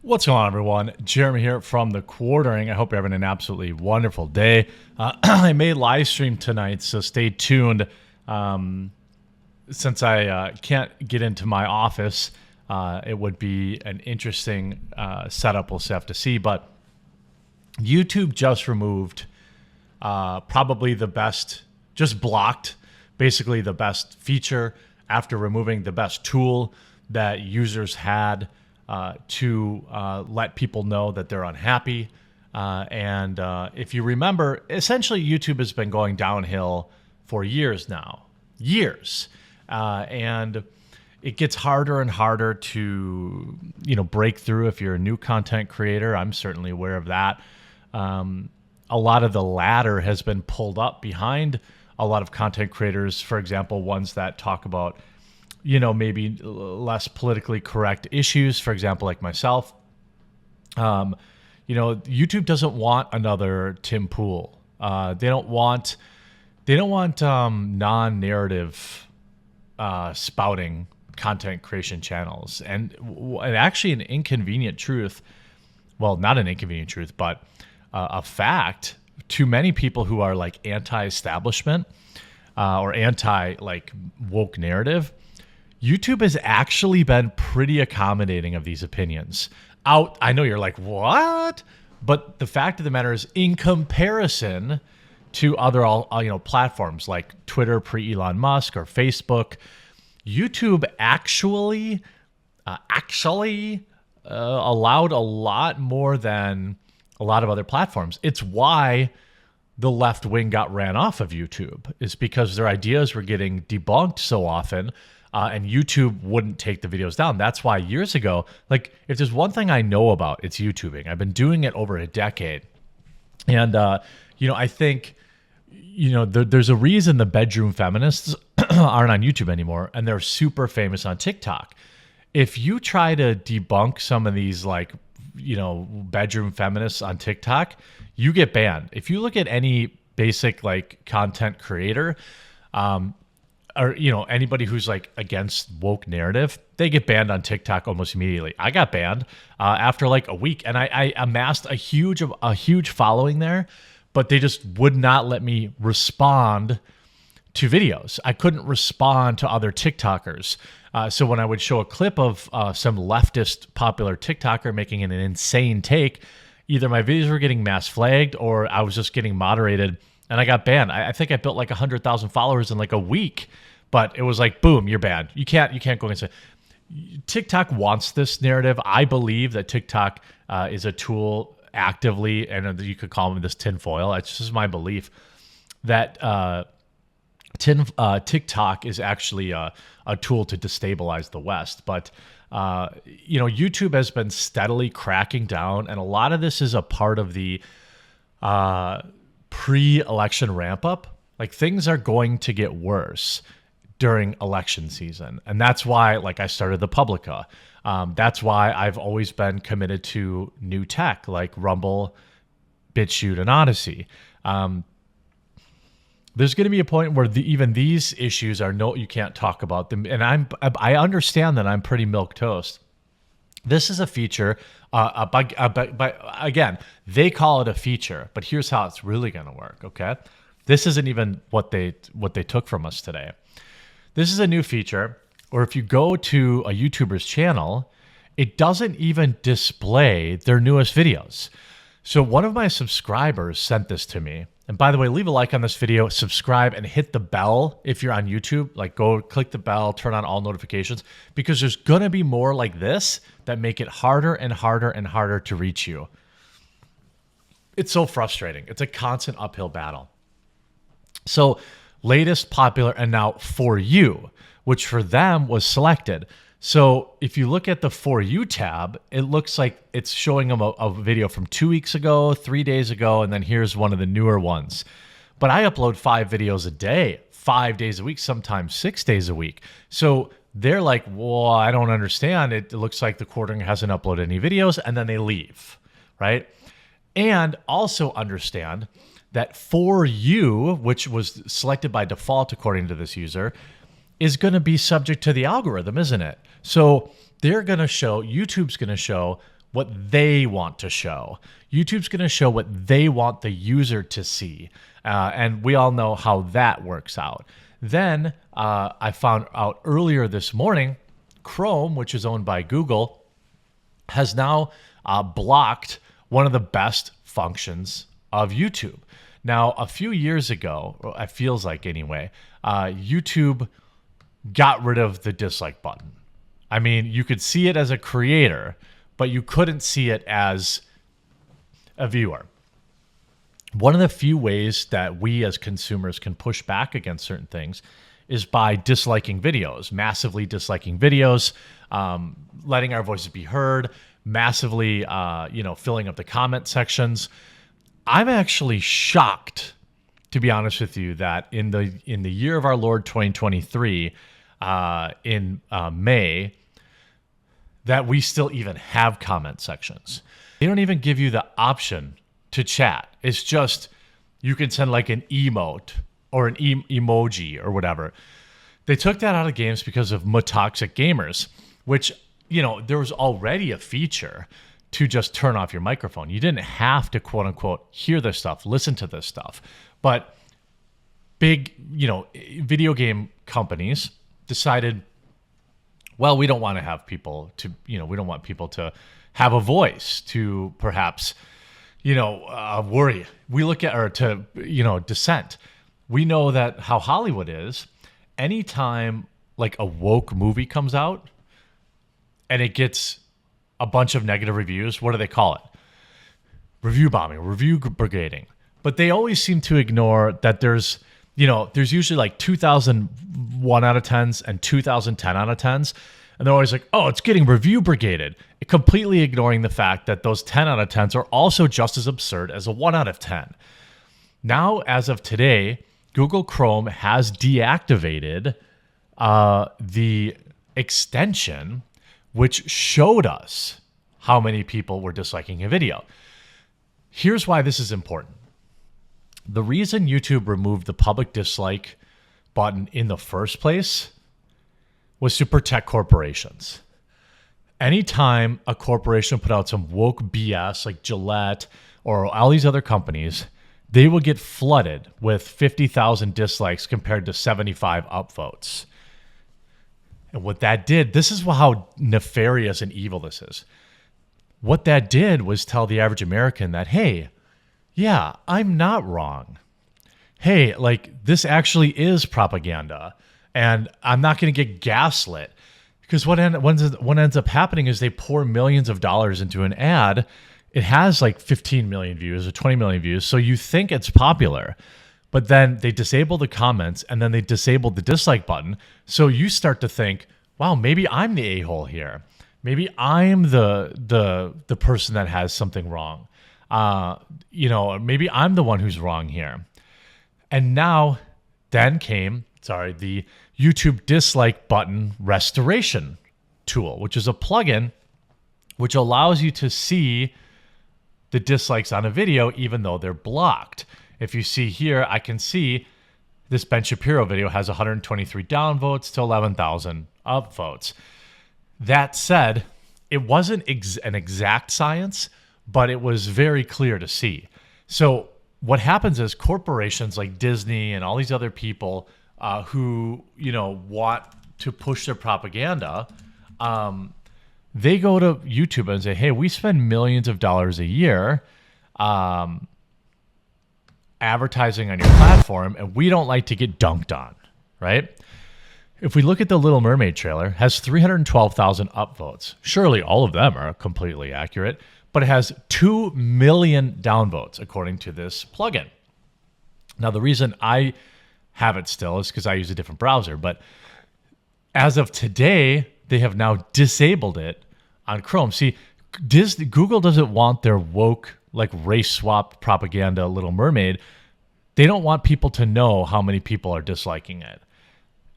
What's going on, everyone? Jeremy here from The Quartering. I hope you're having an absolutely wonderful day. I may live stream tonight, so stay tuned. Since I can't get into my office, it would be an interesting setup. We'll have to see. But YouTube just removed probably the best, just blocked basically the best feature after removing the best tool that users had to let people know that they're unhappy. And if you remember, essentially YouTube has been going downhill for years now. Years. And it gets harder and harder to, break through if you're a new content creator. I'm certainly aware of that. A lot of the ladder has been pulled up behind a lot of content creators, for example, ones that talk about maybe less politically correct issues, for example, like myself. YouTube doesn't want another Tim Pool. They don't want non-narrative spouting content creation channels. And actually an inconvenient truth, well, not an inconvenient truth, but a fact to many people who are like anti-establishment or anti like woke narrative, YouTube has actually been pretty accommodating of these opinions. I know you're like, what? But the fact of the matter is, in comparison to other platforms like Twitter pre-Elon Musk or Facebook, YouTube actually allowed a lot more than a lot of other platforms. It's why the left wing got ran off of YouTube, is because their ideas were getting debunked so often. And YouTube wouldn't take the videos down. That's why years ago, like if there's one thing I know about, it's YouTubing. I've been doing it over a decade. And, I think, there's a reason the bedroom feminists aren't on YouTube anymore. And they're super famous on TikTok. If you try to debunk some of these bedroom feminists on TikTok, you get banned. If you look at any basic like content creator, or anybody who's like against woke narrative, they get banned on TikTok almost immediately. I got banned after like a week, and I amassed a huge following there, but they just would not let me respond to videos. I couldn't respond to other TikTokers. So when I would show a clip of some leftist popular TikToker making an insane take, either my videos were getting mass flagged or I was just getting moderated. And I got banned. I think I built like 100,000 followers in like a week, but it was like, boom, you're banned. You can't go against it. TikTok wants this narrative. I believe that TikTok is a tool actively, and you could call them this tinfoil. It's just my belief that TikTok is actually a tool to destabilize the West. But YouTube has been steadily cracking down, and a lot of this is a part of the pre-election ramp up. Like things are going to get worse during election season. And that's why I started the Publica. That's why I've always been committed to new tech like Rumble, BitChute, and Odyssey. There's going to be a point where even these issues you can't talk about them. And I understand that I'm pretty milquetoast. This is a feature, again, they call it a feature, but here's how it's really going to work, okay? This isn't even what they took from us today. This is a new feature, or if you go to a YouTuber's channel, it doesn't even display their newest videos. So one of my subscribers sent this to me. And by the way, leave a like on this video, subscribe, and hit the bell if you're on YouTube. Like go click the bell, turn on all notifications, because there's going to be more like this that make it harder and harder and harder to reach you. It's so frustrating. It's a constant uphill battle. So latest, popular, and now For You, which for them was selected. So if you look at the For You tab, it looks like it's showing them a video from 2 weeks ago, 3 days ago, and then here's one of the newer ones. But I upload 5 videos a day, 5 days a week, sometimes 6 days a week. So they're like, well, I don't understand. It looks like the Quartering hasn't uploaded any videos, and then they leave, right? And also understand that For You, which was selected by default according to this user, is going to be subject to the algorithm, isn't it? So they're going to show, YouTube's going to show what they want to show. YouTube's going to show what they want the user to see. And we all know how that works out. Then I found out earlier this morning, Chrome, which is owned by Google, has now blocked one of the best functions of YouTube. Now, a few years ago, or it feels like anyway, YouTube got rid of the dislike button. I mean, you could see it as a creator, but you couldn't see it as a viewer. One of the few ways that we as consumers can push back against certain things is by disliking videos, massively disliking videos, letting our voices be heard, massively, filling up the comment sections. I'm actually shocked, to be honest with you, that in the year of our Lord 2023, in May, that we still even have comment sections. They don't even give you the option to chat. It's just you can send like an emote or an emoji or whatever. They took that out of games because of toxic gamers, which, there was already a feature to just turn off your microphone. You didn't have to, quote unquote, hear this stuff, listen to this stuff. But big, video game companies decided, well, we don't want to have people to, we don't want people to have a voice to perhaps, worry. We look at, or to, dissent. We know that how Hollywood is, anytime like a woke movie comes out and it gets a bunch of negative reviews, what do they call it? Review bombing, review brigading. But they always seem to ignore that there's usually like 2001 out of 10s and 2010 out of 10s. And they're always like, oh, it's getting review brigaded, completely ignoring the fact that those 10 out of 10s are also just as absurd as a 1 out of 10. Now, as of today, Google Chrome has deactivated the extension which showed us how many people were disliking a video. Here's why this is important. The reason YouTube removed the public dislike button in the first place was to protect corporations. Anytime a corporation put out some woke BS like Gillette or all these other companies, they will get flooded with 50,000 dislikes compared to 75 upvotes. And what that did, this is how nefarious and evil this is. What that did was tell the average American that, hey, yeah, I'm not wrong. Hey, like this actually is propaganda and I'm not going to get gaslit. Because what ends up happening is they pour millions of dollars into an ad. It has like 15 million views or 20 million views. So you think it's popular, but then they disable the comments and then they disable the dislike button. So you start to think, wow, maybe I'm the a-hole here. Maybe I'm the person that has something wrong. Maybe I'm the one who's wrong here. And now then came, the YouTube dislike button restoration tool, which is a plugin which allows you to see the dislikes on a video even though they're blocked. If you see here, I can see this Ben Shapiro video has 123 downvotes to 11,000 upvotes. That said, it wasn't an exact science, but it was very clear to see. So what happens is corporations like Disney and all these other people who want to push their propaganda, they go to YouTube and say, hey, we spend millions of dollars a year advertising on your platform, and we don't like to get dunked on, right? If we look at the Little Mermaid trailer, has 312,000 upvotes. Surely all of them are completely accurate, but it has 2 million downvotes according to this plugin. Now, the reason I have it still is because I use a different browser, but as of today, they have now disabled it on Chrome. See, Google doesn't want their woke, like race swap propaganda Little Mermaid. They don't want people to know how many people are disliking it.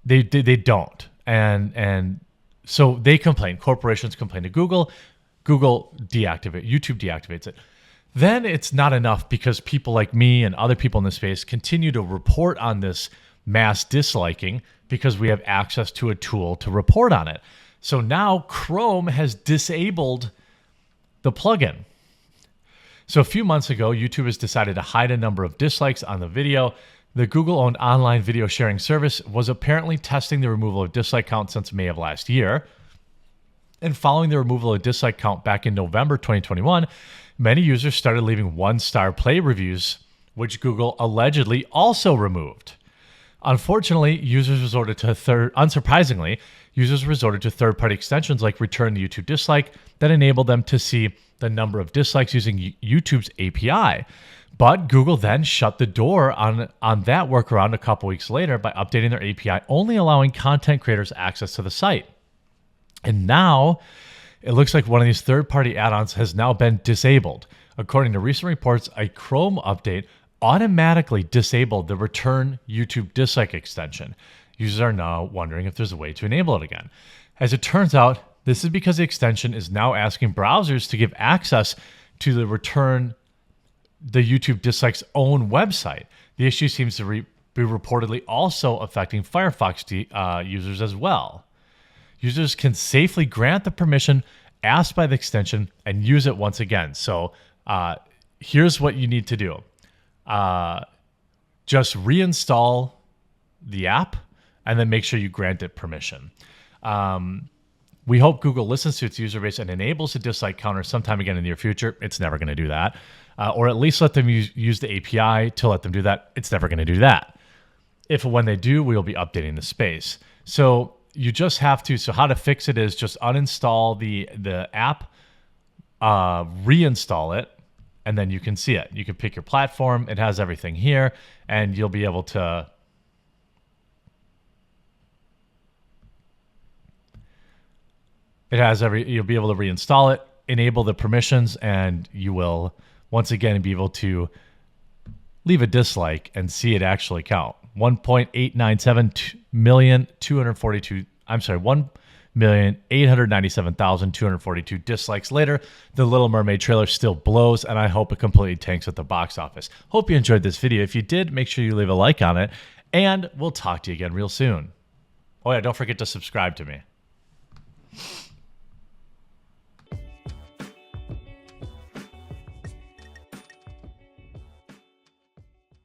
They don't. And so they complain. Corporations complain to Google. YouTube deactivates it. Then it's not enough because people like me and other people in the space continue to report on this mass disliking because we have access to a tool to report on it. So now Chrome has disabled the plugin. So a few months ago, YouTube has decided to hide a number of dislikes on the video. The Google-owned online video sharing service was apparently testing the removal of dislike count since May of last year. And following the removal of dislike count back in November 2021, many users started leaving one-star play reviews, which Google allegedly also removed. Unfortunately, unsurprisingly, users resorted to third-party extensions like Return the YouTube Dislike that enabled them to see the number of dislikes using YouTube's API. But Google then shut the door on that workaround a couple weeks later by updating their API, only allowing content creators access to the site. And now it looks like one of these third-party add-ons has now been disabled. According to recent reports, a Chrome update automatically disabled the Return YouTube Dislike extension. Users are now wondering if there's a way to enable it again. As it turns out, this is because the extension is now asking browsers to give access to the YouTube Dislike's own website. The issue seems to be reportedly also affecting Firefox users as well. Users can safely grant the permission asked by the extension and use it once again. So here's what you need to do. Just reinstall the app and then make sure you grant it permission. We hope Google listens to its user base and enables a dislike counter sometime again in the near future. It's never going to do that. Or at least let them use the API to let them do that. It's never going to do that. If and when they do, we will be updating the space. So you just have to, so how to fix it is just uninstall the app, reinstall it, and then you can see it. You can pick your platform. It has everything here, and you'll be able to you'll be able to reinstall it, enable the permissions, and you will once again be able to leave a dislike and see it actually count. 1,897,242 dislikes later, The Little Mermaid trailer still blows, and I hope it completely tanks at the box office. Hope you enjoyed this video. If you did, make sure you leave a like on it, and we'll talk to you again real soon. Oh yeah, don't forget to subscribe to me.